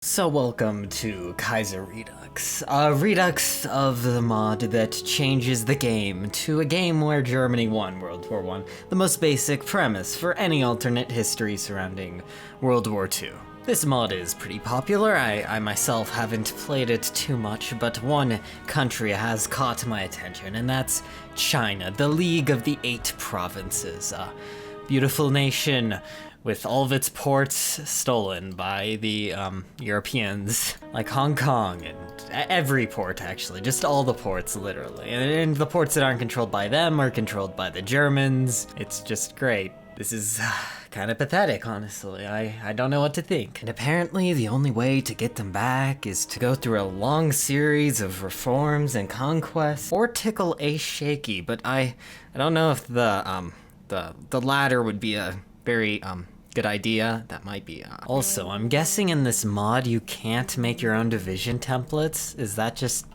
So welcome to Kaiserredux, a redux of the mod that changes the game to a game where Germany won World War I, the most basic premise for any alternate history surrounding World War II. This mod is pretty popular. I myself haven't played it too much, but one country has caught my attention, and that's China, the League of the Eight Provinces. A beautiful nation with all of its ports stolen by the Europeans, like Hong Kong and every port actually, just all the ports literally. And the ports that aren't controlled by them are controlled by the Germans. It's just great. This is kind of pathetic, honestly. I don't know what to think. And apparently the only way to get them back is to go through a long series of reforms and conquests, or tickle DShakey, but I don't know if the latter would be a very good idea. That might be also, I'm guessing in this mod you can't make your own division templates. Is that just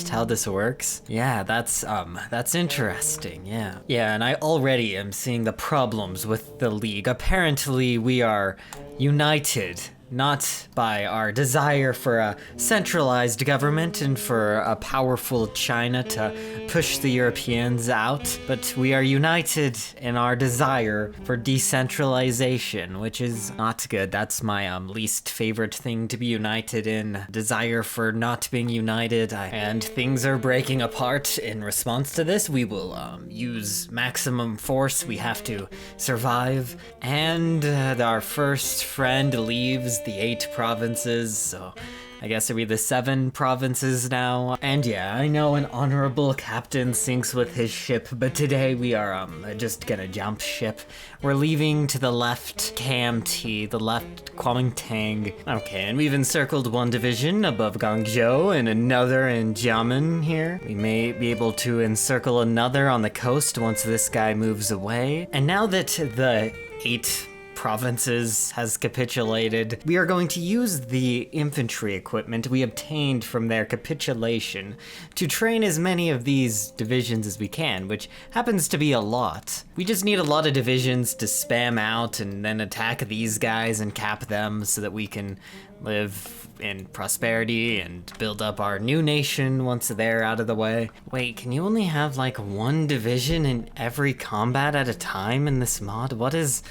how this works? Yeah, that's interesting. Yeah, and I already am seeing the problems with the League. Apparently we are united not by our desire for a centralized government and for a powerful China to push the Europeans out, but we are united in our desire for decentralization, which is not good. That's my least favorite thing to be united in. Desire for not being united, and things are breaking apart. In response to this, we will use maximum force. We have to survive, and our first friend leaves the 8 provinces, so I guess it'll be the 7 provinces now. And yeah, I know an honorable captain sinks with his ship, but today we are just gonna jump ship. We're leaving to the Left-KMT, the Left Kuomintang. Okay, and we've encircled one division above Guangzhou and another in Jiamen here. We may be able to encircle another on the coast once this guy moves away. And now that the 8 provinces has capitulated, we are going to use the infantry equipment we obtained from their capitulation to train as many of these divisions as we can, which happens to be a lot. We just need a lot of divisions to spam out and then attack these guys and cap them so that we can live in prosperity and build up our new nation once they're out of the way. Wait, can you only have like one division in every combat at a time in this mod? What is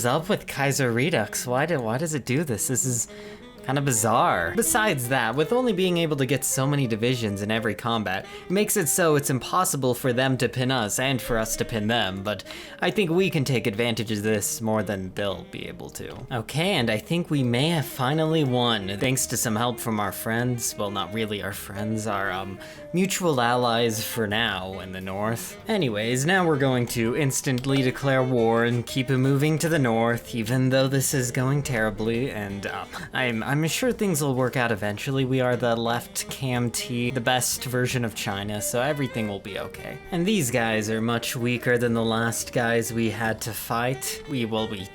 up with Kaiserredux? Why does it do this? This is kind of bizarre. Besides that, with only being able to get so many divisions in every combat, it makes it so it's impossible for them to pin us and for us to pin them, but I think we can take advantage of this more than they'll be able to. Okay, and I think we may have finally won, thanks to some help from our friends. Well, not really our friends, our mutual allies for now in the north. Anyways, now we're going to instantly declare war and keep moving to the north, even though this is going terribly, and I'm sure things will work out eventually. We are the Left-KMT, the best version of China, so everything will be okay. And these guys are much weaker than the last guys we had to fight. We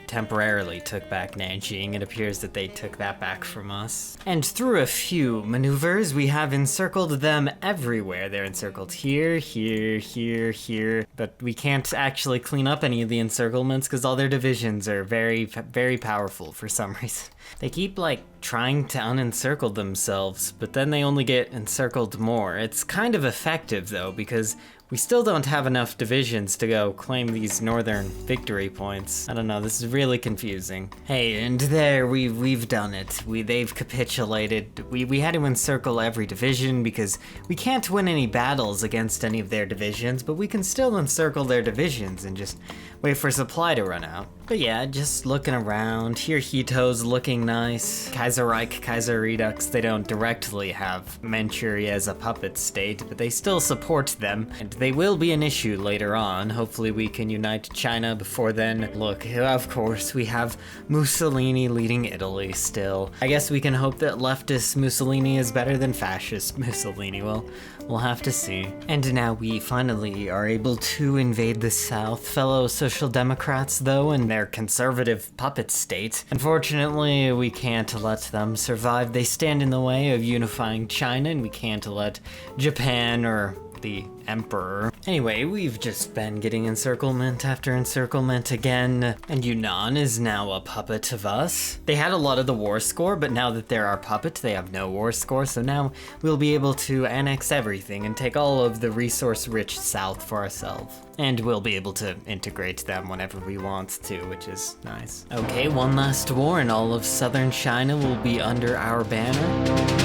temporarily took back Nanjing. It appears that they took that back from us. And through a few maneuvers, we have encircled them everywhere. They're encircled here, here, here, here, but we can't actually clean up any of the encirclements because all their divisions are very, very powerful for some reason. They keep trying to unencircle themselves, but then they only get encircled more. It's kind of effective though, because we still don't have enough divisions to go claim these northern victory points. I don't know, this is really confusing. Hey, and there, we've done it. They've capitulated. We had to encircle every division because we can't win any battles against any of their divisions, but we can still encircle their divisions and just wait for supply to run out. But yeah, just looking around, here Hito's looking nice. Kaiserredux, they don't directly have Manchuria as a puppet state, but they still support them, and they will be an issue later on. Hopefully we can unite China before then. Look, of course, we have Mussolini leading Italy still. I guess we can hope that leftist Mussolini is better than fascist Mussolini. Well, we'll have to see. And now we finally are able to invade the south. Fellow Social Democrats, though, in their conservative puppet state, unfortunately, we can't let them survive. They stand in the way of unifying China, and we can't let Japan or the emperor. Anyway, we've just been getting encirclement after encirclement again, and Yunnan is now a puppet of us. They had a lot of the war score, but now that they're our puppet, they have no war score, so now we'll be able to annex everything and take all of the resource-rich south for ourselves. And we'll be able to integrate them whenever we want to, which is nice. Okay, one last war and all of southern China will be under our banner.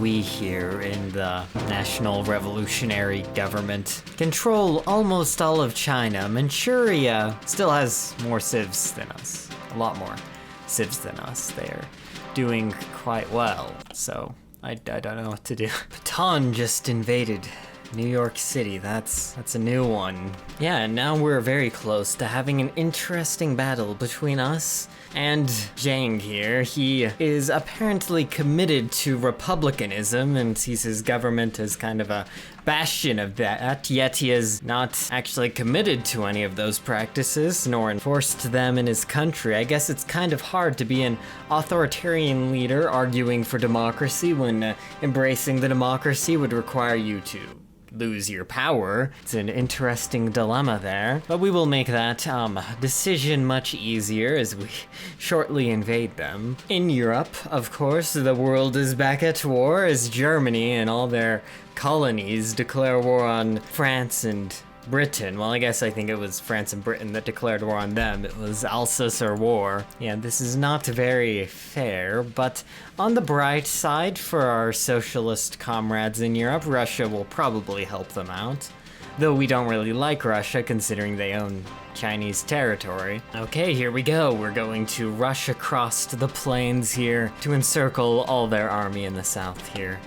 We here in the National Revolutionary Government control almost all of China. Manchuria still has more civs than us. A lot more civs than us. They're doing quite well, so I don't know what to do. Baton just invaded New York City. That's a new one. Yeah, and now we're very close to having an interesting battle between us and Zhang here. He is apparently committed to republicanism and sees his government as kind of a bastion of that, yet he is not actually committed to any of those practices, nor enforced them in his country. I guess it's kind of hard to be an authoritarian leader arguing for democracy when embracing the democracy would require you to lose your power. It's an interesting dilemma there, but we will make that decision much easier as we shortly invade them. In Europe, of course, the world is back at war as Germany and all their colonies declare war on France and Britain. Well, I think it was France and Britain that declared war on them. It was Alsace war. Yeah, this is not very fair, but on the bright side for our socialist comrades in Europe, Russia will probably help them out. Though we don't really like Russia, considering they own Chinese territory. Okay, here we go. We're going to rush across the plains here to encircle all their army in the south here,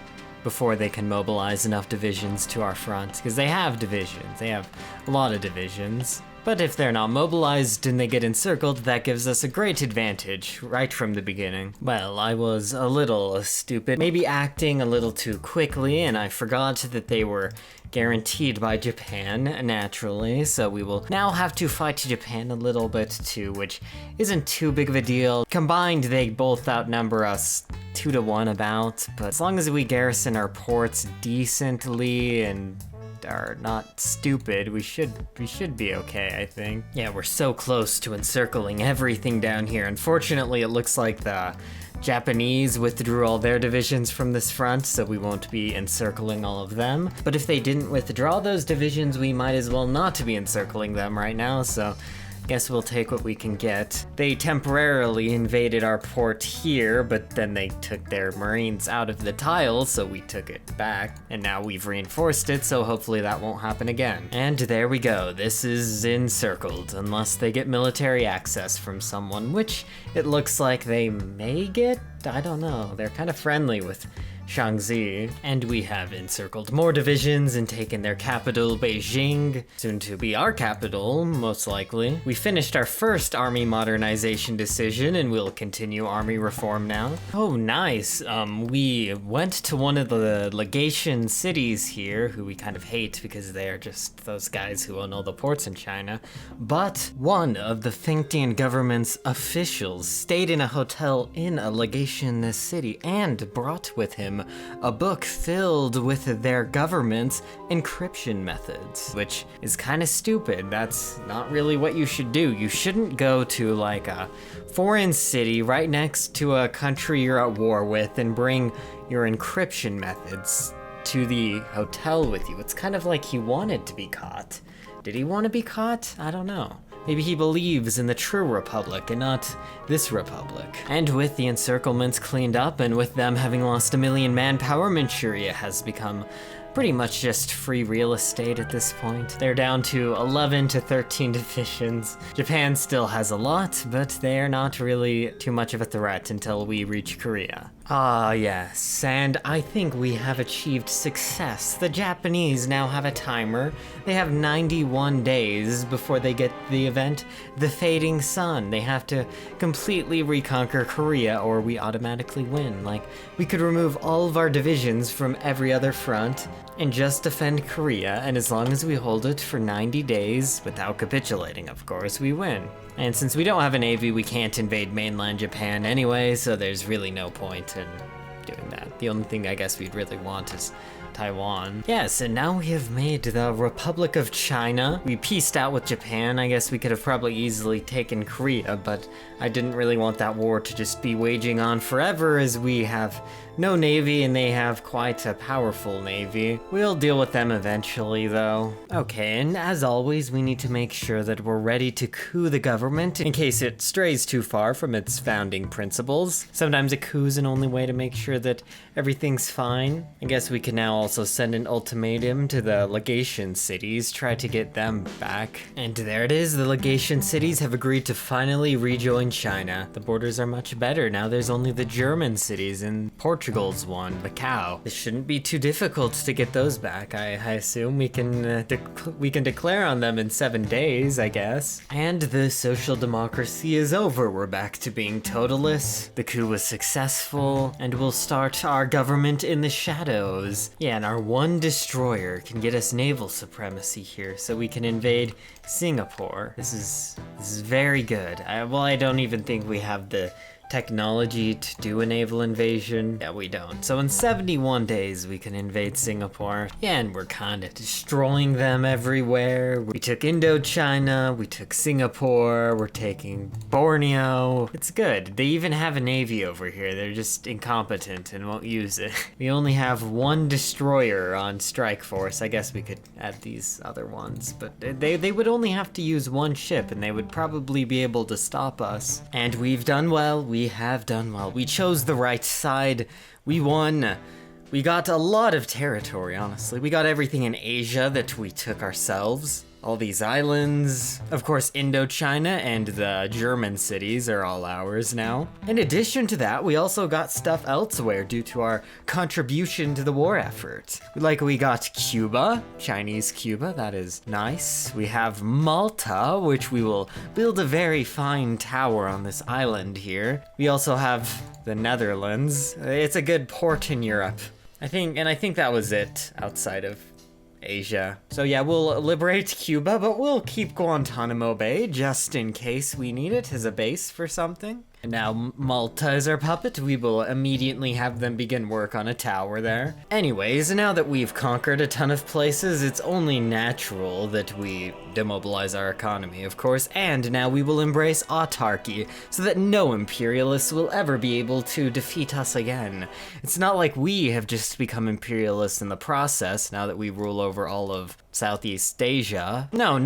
before they can mobilize enough divisions to our front, because they have divisions. They have a lot of divisions. But if they're not mobilized and they get encircled, that gives us a great advantage right from the beginning. Well, I was a little stupid, maybe acting a little too quickly, and I forgot that they were guaranteed by Japan, naturally, so we will now have to fight Japan a little bit too, which isn't too big of a deal. Combined, they both outnumber us 2-1 about, but as long as we garrison our ports decently and are not stupid, we should be okay, I think. Yeah, we're so close to encircling everything down here. Unfortunately, it looks like the Japanese withdrew all their divisions from this front, so we won't be encircling all of them. But if they didn't withdraw those divisions, we might as well not be encircling them right now, so guess we'll take what we can get. They temporarily invaded our port here, but then they took their marines out of the tile, so we took it back. And now we've reinforced it, so hopefully that won't happen again. And there we go. This is encircled, unless they get military access from someone, which it looks like they may get? I don't know. They're kind of friendly with Shaanxi, and we have encircled more divisions and taken their capital, Beijing, soon to be our capital, most likely. We finished our first army modernization decision, and we'll continue army reform now. Oh, nice. We went to one of the legation cities here, who we kind of hate because they are just those guys who own all the ports in China. But one of the Fengtian government's officials stayed in a hotel in a legation in this city and brought with him a book filled with their government's encryption methods, which is kind of stupid. That's not really what you should do. You shouldn't go to like a foreign city right next to a country you're at war with and bring your encryption methods to the hotel with you. It's kind of like he wanted to be caught. Did he want to be caught? I don't know. Maybe he believes in the true republic and not this republic. And with the encirclements cleaned up and with them having lost 1 million manpower, Manchuria has become pretty much just free real estate at this point. They're down to 11 to 13 divisions. Japan still has a lot, but they're not really too much of a threat until we reach Korea. Ah, yes, and I think we have achieved success. The Japanese now have a timer. They have 91 days before they get the event, the Fading Sun. They have to completely reconquer Korea or we automatically win. Like, we could remove all of our divisions from every other front and just defend Korea, and as long as we hold it for 90 days, without capitulating, of course, we win. And since we don't have a navy, we can't invade mainland Japan anyway, so there's really no point in doing that. The only thing I guess we'd really want is Taiwan. Yes, and now we have made the Republic of China. We pieced out with Japan. I guess we could have probably easily taken Korea, but I didn't really want that war to just be waging on forever, as we have no navy and they have quite a powerful navy. We'll deal with them eventually though. Okay, and as always, we need to make sure that we're ready to coup the government in case it strays too far from its founding principles. Sometimes a coup is an only way to make sure that everything's fine. I guess we can now also send an ultimatum to the legation cities, try to get them back. And there it is, the legation cities have agreed to finally rejoin China. The borders are much better. Now there's only the German cities and Portugal's one, Macau. This shouldn't be too difficult to get those back. I assume we can declare on them in 7 days, I guess. And the social democracy is over. We're back to being totalists. The coup was successful, and we'll start our government in the shadows. Yeah, and our one destroyer can get us naval supremacy here, so we can invade Singapore. This is very good. I don't even think we have the technology to do a naval invasion. Yeah, we don't. So in 71 days, we can invade Singapore. Yeah, and we're kind of destroying them everywhere. We took Indochina, we took Singapore, we're taking Borneo. It's good. They even have a navy over here. They're just incompetent and won't use it. We only have one destroyer on strike force. I guess we could add these other ones, but they would only have to use one ship and they would probably be able to stop us. And we've done well. We have done well. We chose the right side. We won. We got a lot of territory, honestly. We got everything in Asia that we took ourselves. All these islands. Of course, Indochina and the German cities are all ours now. In addition to that, we also got stuff elsewhere due to our contribution to the war effort. Like we got Cuba, Chinese Cuba, that is nice. We have Malta, which we will build a very fine tower on this island here. We also have the Netherlands. It's a good port in Europe. I think that was it outside of Asia. So yeah, we'll liberate Cuba, but we'll keep Guantanamo Bay just in case we need it as a base for something. And now Malta is our puppet. We will immediately have them begin work on a tower there. Anyways, now that we've conquered a ton of places, it's only natural that we demobilize our economy, of course, and now we will embrace autarky so that no imperialists will ever be able to defeat us again. It's not like we have just become imperialists in the process now that we rule over all of Southeast Asia. No.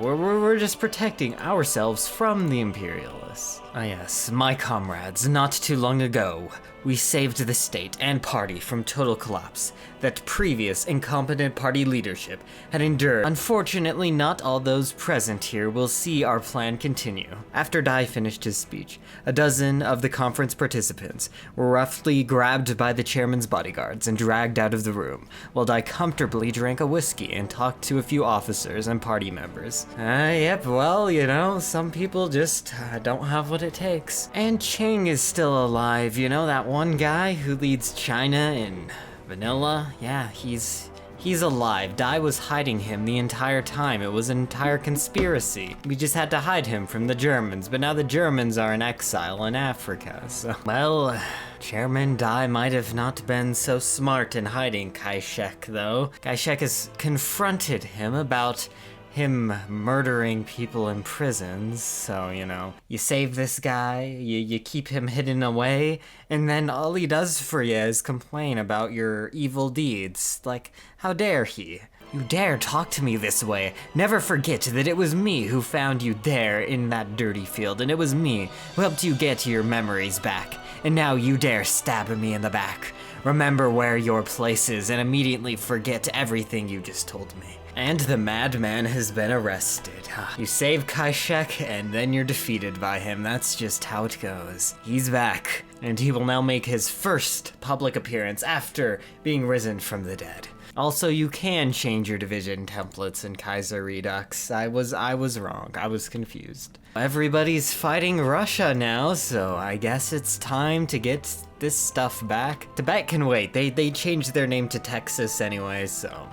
We're just protecting ourselves from the imperialists. Ah yes, my comrades, not too long ago, we saved the state and party from total collapse that previous incompetent party leadership had endured. Unfortunately, not all those present here will see our plan continue. After Dai finished his speech, a dozen of the conference participants were roughly grabbed by the chairman's bodyguards and dragged out of the room, while Dai comfortably drank a whiskey and talked to a few officers and party members. Yep, well, you know, some people just don't have what it takes. And Cheng is still alive, you know, that one guy who leads China in vanilla? Yeah, he's alive. Dai was hiding him the entire time. It was an entire conspiracy. We just had to hide him from the Germans, but now the Germans are in exile in Africa, so... Well, Chairman Dai might have not been so smart in hiding Kai-shek, though. Kai-shek has confronted him about him murdering people in prisons, so, you know, you save this guy, you keep him hidden away, and then all he does for you is complain about your evil deeds. Like, how dare he? You dare talk to me this way. Never forget that it was me who found you there in that dirty field, and it was me who helped you get your memories back, and now you dare stab me in the back. Remember where your place is and immediately forget everything you just told me. And the madman has been arrested. You save Kai-shek, and then you're defeated by him. That's just how it goes. He's back. and he will now make his first public appearance after being risen from the dead. Also, you can change your division templates in Kaiserredux. I was wrong. I was confused. Everybody's fighting Russia now, so I guess it's time to get this stuff back. Tibet can wait. They changed their name to Texas anyway, so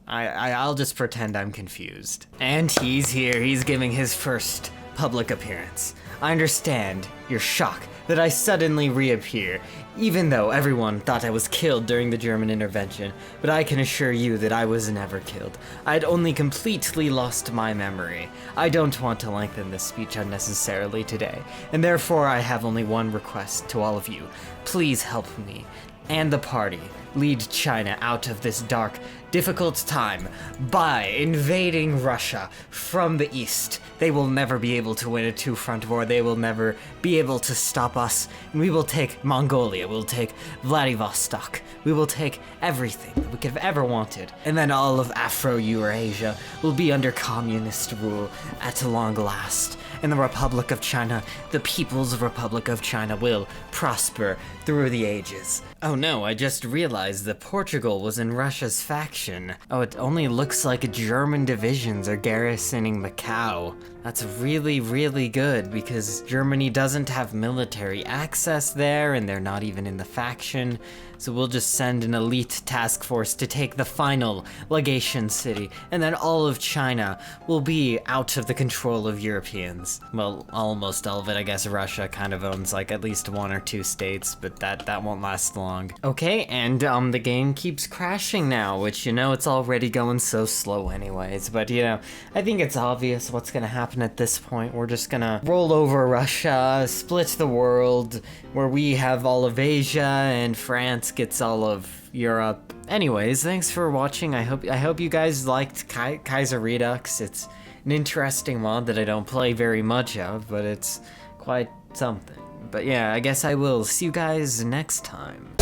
I'll just pretend I'm confused. And he's here. He's giving his first public appearance. I understand your shock that I suddenly reappear, even though everyone thought I was killed during the German intervention, but I can assure you that I was never killed. I'd only completely lost my memory. I don't want to lengthen this speech unnecessarily today, and therefore I have only one request to all of you. Please help me and the party lead China out of this dark, difficult time by invading Russia from the east. They will never be able to win a two-front war. They will never be able to stop us. And we will take Mongolia. We'll take Vladivostok. We will take everything that we could have ever wanted. And then all of Afro-Eurasia will be under communist rule at long last. And the Republic of China, the People's Republic of China, will prosper through the ages. Oh no, I just realized that Portugal was in Russia's faction. Oh, it only looks like German divisions are garrisoning Macau. That's really, really good, because Germany doesn't have military access there, and they're not even in the faction. So we'll just send an elite task force to take the final legation city, and then all of China will be out of the control of Europeans. Well, almost all of it. I guess Russia kind of owns like at least one or two states, but that won't last long. Okay, and the game keeps crashing now, which, you know, it's already going so slow anyways, but you know, I think it's obvious what's gonna happen at this point. We're just gonna roll over Russia, split the world, where we have all of Asia and France gets all of Europe. Anyways, thanks for watching. I hope you guys liked Kaiserredux. It's an interesting mod that I don't play very much of, but it's quite something. But yeah, I guess I will see you guys next time.